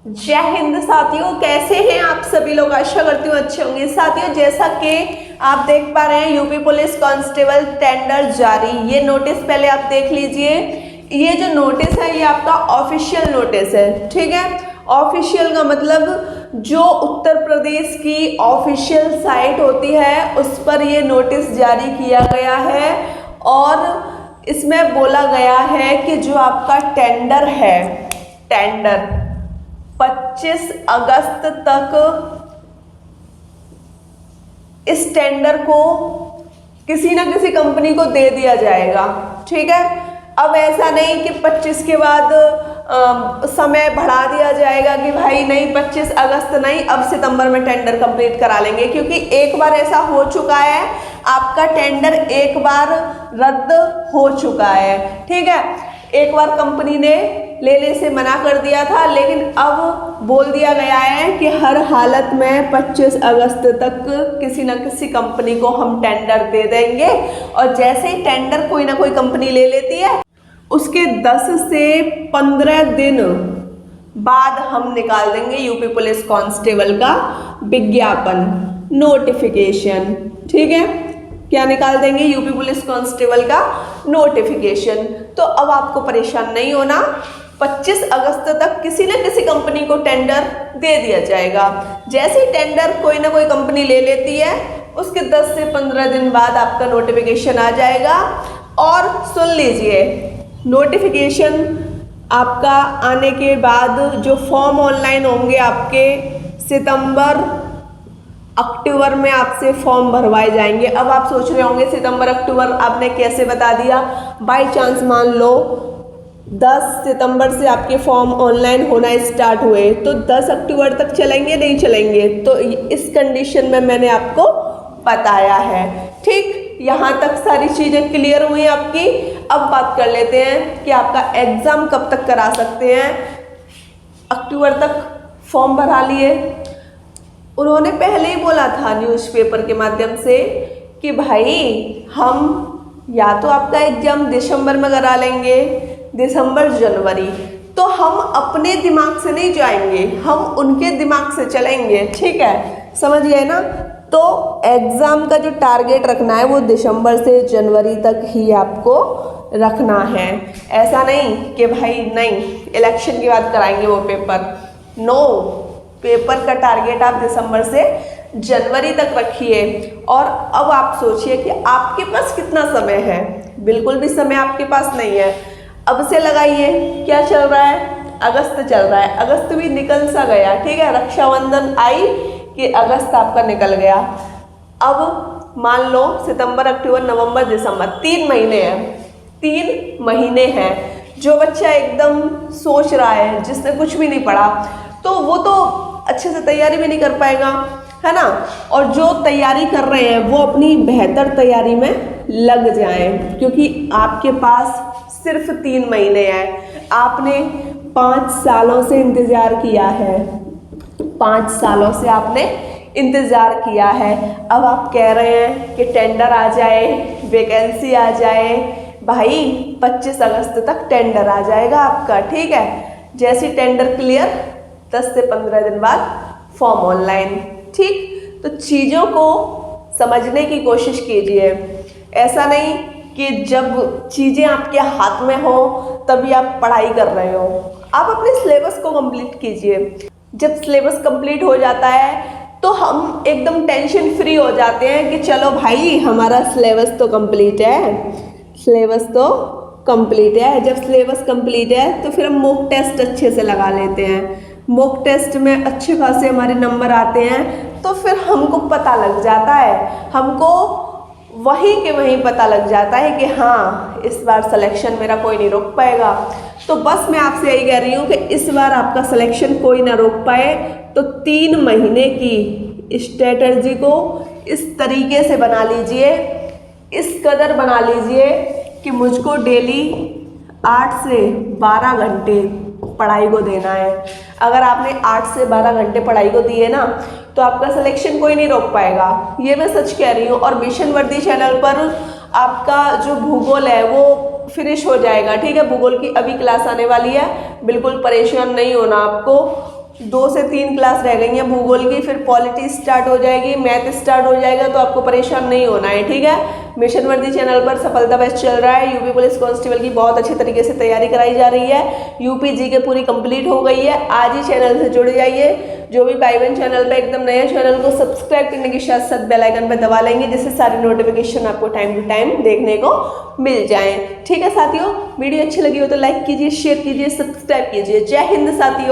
जय हिंद साथियों, कैसे हैं आप सभी लोग। आशा करती हूँ अच्छे होंगे। साथियों, जैसा कि आप देख पा रहे हैं, यूपी पुलिस कांस्टेबल टेंडर जारी। ये नोटिस पहले आप देख लीजिए। ये जो नोटिस है ये आपका ऑफिशियल नोटिस है, ठीक है। ऑफिशियल का मतलब जो उत्तर प्रदेश की ऑफिशियल साइट होती है उस पर ये नोटिस जारी किया गया है और इसमें बोला गया है कि जो आपका टेंडर है, टेंडर 25 अगस्त तक इस टेंडर को किसी ना किसी कंपनी को दे दिया जाएगा, ठीक है। अब ऐसा नहीं कि 25 के बाद समय बढ़ा दिया जाएगा कि भाई नहीं 25 अगस्त नहीं, अब सितंबर में टेंडर कंप्लीट करा लेंगे, क्योंकि एक बार ऐसा हो चुका है। आपका टेंडर एक बार रद्द हो चुका है, ठीक है। एक बार कंपनी ने लेने से मना कर दिया था, लेकिन अब बोल दिया गया है कि हर हालत में 25 अगस्त तक किसी न किसी कंपनी को हम टेंडर दे देंगे। और जैसे ही टेंडर कोई ना कोई कंपनी ले लेती है, उसके 10 से 15 दिन बाद हम निकाल देंगे यूपी पुलिस कांस्टेबल का विज्ञापन, नोटिफिकेशन, ठीक है। क्या निकाल देंगे? यूपी पुलिस कांस्टेबल का नोटिफिकेशन। तो अब आपको परेशान नहीं होना, 25 अगस्त तक किसी न किसी कंपनी को टेंडर दे दिया जाएगा। जैसे ही टेंडर कोई ना कोई कंपनी ले लेती है, उसके 10 से 15 दिन बाद आपका नोटिफिकेशन आ जाएगा। और सुन लीजिए, नोटिफिकेशन आपका आने के बाद जो फॉर्म ऑनलाइन होंगे आपके, सितंबर अक्टूबर में आपसे फॉर्म भरवाए जाएंगे। अब आप सोच रहे होंगे सितंबर अक्टूबर आपने कैसे बता दिया। बाय चांस मान लो 10 सितंबर से आपके फॉर्म ऑनलाइन होना स्टार्ट हुए, तो 10 अक्टूबर तक चलेंगे नहीं चलेंगे? तो इस कंडीशन में मैंने आपको बताया है, ठीक। यहाँ तक सारी चीज़ें क्लियर हुई आपकी। अब बात कर लेते हैं कि आपका एग्ज़ाम कब तक करा सकते हैं। अक्टूबर तक फॉर्म भरा लिए, उन्होंने पहले ही बोला था न्यूज़पेपर के माध्यम से कि भाई हम या तो आपका एग्ज़ाम दिसंबर में करा लेंगे, दिसंबर जनवरी। तो हम अपने दिमाग से नहीं जाएंगे, हम उनके दिमाग से चलेंगे, ठीक है, समझ गए ना। तो एग्ज़ाम का जो टारगेट रखना है वो दिसंबर से जनवरी तक ही आपको रखना है। ऐसा नहीं कि भाई नहीं इलेक्शन के बाद कराएंगे वो पेपर, नो। पेपर का टारगेट आप दिसंबर से जनवरी तक रखिए। और अब आप सोचिए कि आपके पास कितना समय है। बिल्कुल भी समय आपके पास नहीं है। अब से लगाइए, क्या चल रहा है? अगस्त चल रहा है, अगस्त भी निकल सा गया, ठीक है। रक्षाबंधन आई कि अगस्त आपका निकल गया। अब मान लो सितंबर अक्टूबर नवंबर दिसंबर 3 महीने हैं, 3 महीने हैं। जो बच्चा एकदम सोच रहा है, जिसने कुछ भी नहीं पढ़ा, तो वो तो अच्छे से तैयारी भी नहीं कर पाएगा, है ना। और जो तैयारी कर रहे हैं वो अपनी बेहतर तैयारी में लग जाएं, क्योंकि आपके पास सिर्फ 3 महीने हैं। आपने 5 सालों से इंतज़ार किया है, 5 सालों से आपने इंतज़ार किया है। अब आप कह रहे हैं कि टेंडर आ जाए, वैकेंसी आ जाए। भाई 25 अगस्त तक टेंडर आ जाएगा आपका, ठीक है। जैसे टेंडर क्लियर, 10 से 15 दिन बाद फॉर्म ऑनलाइन, ठीक। तो चीज़ों को समझने की कोशिश कीजिए। ऐसा नहीं कि जब चीज़ें आपके हाथ में हो तभी आप पढ़ाई कर रहे हो। आप अपने सिलेबस को कंप्लीट कीजिए। जब सिलेबस कंप्लीट हो जाता है तो हम एकदम टेंशन फ्री हो जाते हैं कि चलो भाई हमारा सिलेबस तो कंप्लीट है, सिलेबस तो कंप्लीट है। जब सिलेबस कंप्लीट है तो फिर हम मॉक टेस्ट अच्छे से लगा लेते हैं। मॉक टेस्ट में अच्छे खासे हमारे नंबर आते हैं, तो फिर हमको पता लग जाता है, हमको वहीं के वहीं पता लग जाता है कि हाँ इस बार सिलेक्शन मेरा कोई नहीं रोक पाएगा। तो बस मैं आपसे यही कह रही हूँ कि इस बार आपका सिलेक्शन कोई ना रोक पाए। तो 3 महीने की स्ट्रेटजी को इस तरीके से बना लीजिए, इस कदर बना लीजिए कि मुझको डेली 8 से 12 घंटे पढ़ाई को देना है। अगर आपने 8 से 12 घंटे पढ़ाई को दिए ना, तो आपका सिलेक्शन कोई नहीं रोक पाएगा। ये मैं सच कह रही हूँ। और मिशन वर्दी चैनल पर आपका जो भूगोल है वो फिनिश हो जाएगा, ठीक है। भूगोल की अभी क्लास आने वाली है, बिल्कुल परेशान नहीं होना आपको। 2 से 3 क्लास रह गई हैं भूगोल की, फिर पॉलिटी स्टार्ट हो जाएगी, मैथ स्टार्ट हो जाएगा, तो आपको परेशान नहीं होना है, ठीक है। मिशन वर्दी चैनल पर सफलता बैच चल रहा है, यूपी पुलिस कांस्टेबल की बहुत अच्छे तरीके से तैयारी कराई जा रही है, यूपी जीके पूरी कंप्लीट हो गई है। आज ही चैनल से जुड़ जाइए। जो भी भाई बहन चैनल पे एकदम नए चैनल को सब्सक्राइब करने के साथ साथ बेल आइकन पर दबा लेंगे, जिससे सारी नोटिफिकेशन आपको टाइम टू टाइम देखने को मिल जाए, ठीक है साथियों। वीडियो अच्छी लगी हो तो लाइक कीजिए, शेयर कीजिए, सब्सक्राइब कीजिए। जय हिंद साथियों।